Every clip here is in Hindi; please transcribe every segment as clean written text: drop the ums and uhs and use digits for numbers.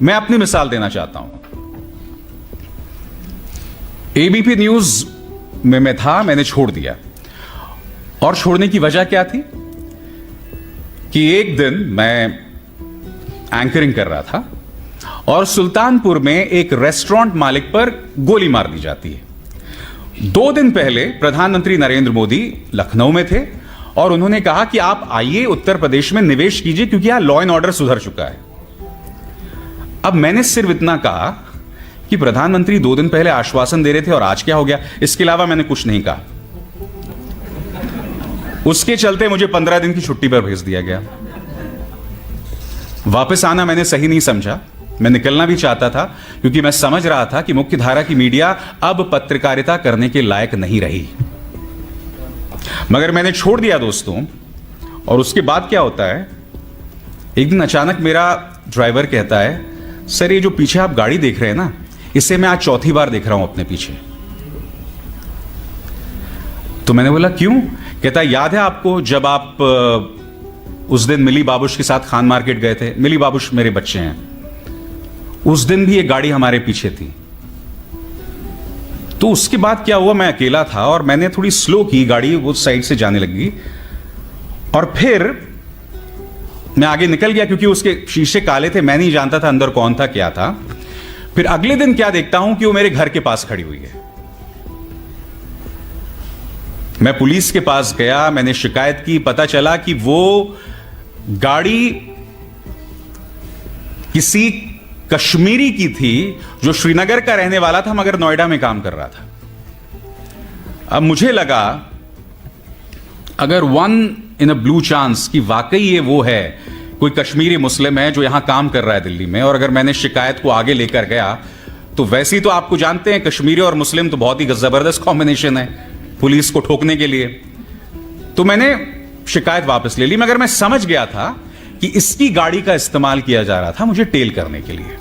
मैं अपनी मिसाल देना चाहता हूं। एबीपी न्यूज में मैं था, मैंने छोड़ दिया। और छोड़ने की वजह क्या थी कि एक दिन मैं एंकरिंग कर रहा था और सुल्तानपुर में एक रेस्टोरेंट मालिक पर गोली मार दी जाती है। 2 दिन पहले प्रधानमंत्री नरेंद्र मोदी लखनऊ में थे और उन्होंने कहा कि आप आइए उत्तर प्रदेश में निवेश कीजिए क्योंकि यहां लॉ एंड ऑर्डर सुधर चुका है। अब मैंने सिर्फ इतना कहा कि प्रधानमंत्री 2 दिन पहले आश्वासन दे रहे थे और आज क्या हो गया, इसके अलावा मैंने कुछ नहीं कहा। उसके चलते मुझे 15 दिन की छुट्टी पर भेज दिया गया। वापस आना मैंने सही नहीं समझा, मैं निकलना भी चाहता था क्योंकि मैं समझ रहा था कि मुख्य धारा की मीडिया अब पत्रकारिता करने के लायक नहीं रही। मगर मैंने छोड़ दिया दोस्तों। और उसके बाद क्या होता है, एक दिन अचानक मेरा ड्राइवर कहता है, सर ये जो पीछे आप गाड़ी देख रहे हैं ना, इसे मैं आज चौथी बार देख रहा हूं अपने पीछे। तो मैंने बोला क्यों? कहता है याद है आपको जब आप उस दिन मिली बाबूश के साथ खान मार्केट गए थे? मिली बाबूश मेरे बच्चे हैं। उस दिन भी एक गाड़ी हमारे पीछे थी। तो उसके बाद क्या हुआ, मैं अकेला था और मैंने थोड़ी स्लो की गाड़ी, वो साइड से जाने लगी और फिर मैं आगे निकल गया क्योंकि उसके शीशे काले थे, मैं नहीं जानता था अंदर कौन था क्या था। फिर अगले दिन क्या देखता हूं कि वो मेरे घर के पास खड़ी हुई है। मैं पुलिस के पास गया, मैंने शिकायत की, पता चला कि वो गाड़ी किसी कश्मीरी की थी जो श्रीनगर का रहने वाला था मगर नोएडा में काम कर रहा था। अब मुझे लगा अगर 1 in a blue chance कि वाकई ये वो है, कोई कश्मीरी मुस्लिम है जो यहां काम कर रहा है दिल्ली में, और अगर मैंने शिकायत को आगे लेकर गया तो वैसे ही तो आपको जानते हैं कश्मीरी और मुस्लिम तो बहुत ही जबरदस्त कॉम्बिनेशन है पुलिस को ठोकने के लिए। तो मैंने शिकायत वापस ले ली, मगर मैं समझ गया था कि इसकी गाड़ी का इस्तेमाल किया जा रहा था मुझे टेल करने के लिए।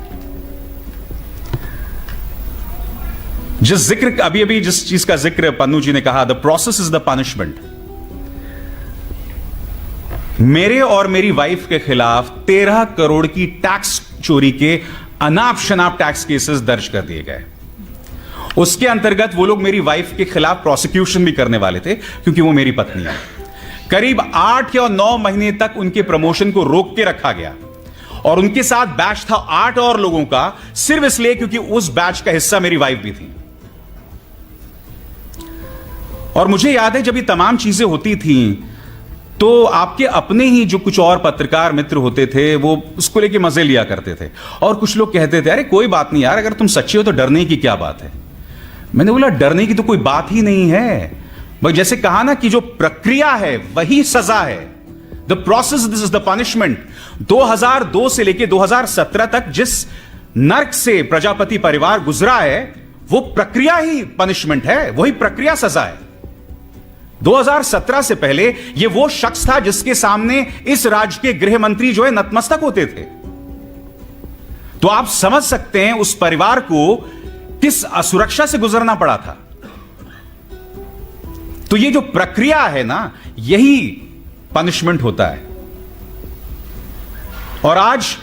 जिस जिक्र अभी जिस चीज का जिक्र पन्नू जी ने कहा, the process is the punishment. मेरे और मेरी वाइफ के खिलाफ 13 करोड़ की टैक्स चोरी के अनाप शनाप टैक्स केसेस दर्ज कर दिए गए। उसके अंतर्गत वो लोग मेरी वाइफ के खिलाफ प्रोसिक्यूशन भी करने वाले थे क्योंकि वो मेरी पत्नी है। करीब 8 या 9 महीने तक उनके प्रमोशन को रोक के रखा गया और उनके साथ बैच था 8 और लोगों का, सिर्फ इसलिए क्योंकि उस बैच का हिस्सा मेरी वाइफ भी थी। और मुझे याद है जब ये तमाम चीजें होती थीं तो आपके अपने ही जो कुछ और पत्रकार मित्र होते थे वो उसको लेके मजे लिया करते थे और कुछ लोग कहते थे अरे कोई बात नहीं यार, अगर तुम सच्चे हो तो डरने की क्या बात है। मैंने बोला डरने की तो कोई बात ही नहीं है भाई। जैसे कहा ना कि जो प्रक्रिया है वही सजा है, the process this is the punishment. 2002 से लेके 2017 तक जिस नर्क से प्रजापति परिवार गुजरा है वो प्रक्रिया ही पनिशमेंट है, वही प्रक्रिया सजा है। 2017 से पहले ये वो शख्स था जिसके सामने इस राज्य के गृह मंत्री जो है नतमस्तक होते थे। तो आप समझ सकते हैं उस परिवार को किस असुरक्षा से गुजरना पड़ा था। तो ये जो प्रक्रिया है ना, यही पनिशमेंट होता है। और आज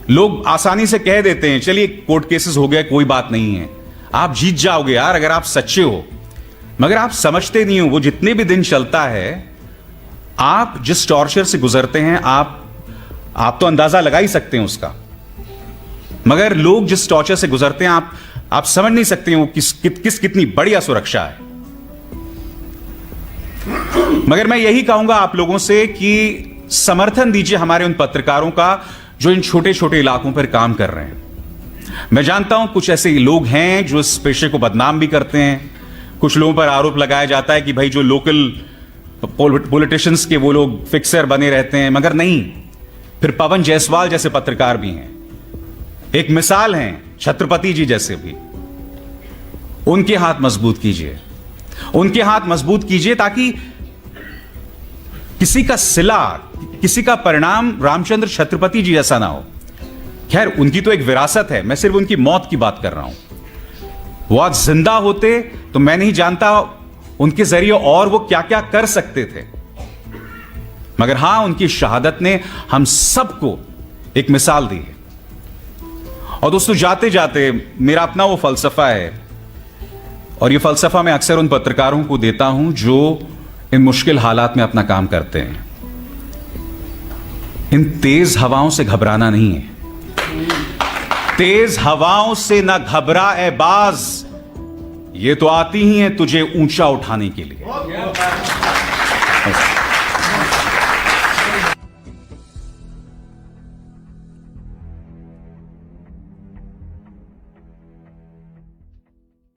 लोग आसानी से कह देते हैं चलिए कोर्ट केसेस हो गए, कोई बात नहीं है, आप जीत जाओगे यार अगर आप सच्चे हो। मगर आप समझते नहीं हो वो जितने भी दिन चलता है, आप जिस टॉर्चर से गुजरते हैं आप तो अंदाजा लगा ही सकते हैं उसका। मगर लोग जिस टॉर्चर से गुजरते हैं आप समझ नहीं सकते हैं वो कितनी बढ़िया सुरक्षा है। मगर मैं यही कहूंगा आप लोगों से कि समर्थन दीजिए हमारे उन पत्रकारों का जो इन छोटे छोटे इलाकों पर काम कर रहे हैं। मैं जानता हूं कुछ ऐसे लोग हैं जो इस पेशे को बदनाम भी करते हैं। कुछ लोगों पर आरोप लगाया जाता है कि भाई जो लोकल पॉलिटिशियंस के वो लोग फिक्सर बने रहते हैं, मगर नहीं। फिर पवन जायसवाल जैसे पत्रकार भी हैं, एक मिसाल हैं छत्रपति जी जैसे भी। उनके हाथ मजबूत कीजिए, उनके हाथ मजबूत कीजिए ताकि किसी का सिला, किसी का परिणाम रामचंद्र छत्रपति जी जैसा ना हो। खैर उनकी तो एक विरासत है, मैं सिर्फ उनकी मौत की बात कर रहा हूं। वो आज जिंदा होते तो मैं नहीं जानता उनके जरिए और वो क्या क्या कर सकते थे। मगर हां, उनकी शहादत ने हम सबको एक मिसाल दी है और दोस्तों, जाते जाते मेरा अपना वो फलसफा है, और ये फलसफा मैं अक्सर उन पत्रकारों को देता हूं जो इन मुश्किल हालात में अपना काम करते हैं। इन तेज हवाओं से घबराना नहीं है। तेज हवाओं से ना घबरा ए बाज, ये तो आती ही हैं तुझे ऊंचा उठाने के लिए।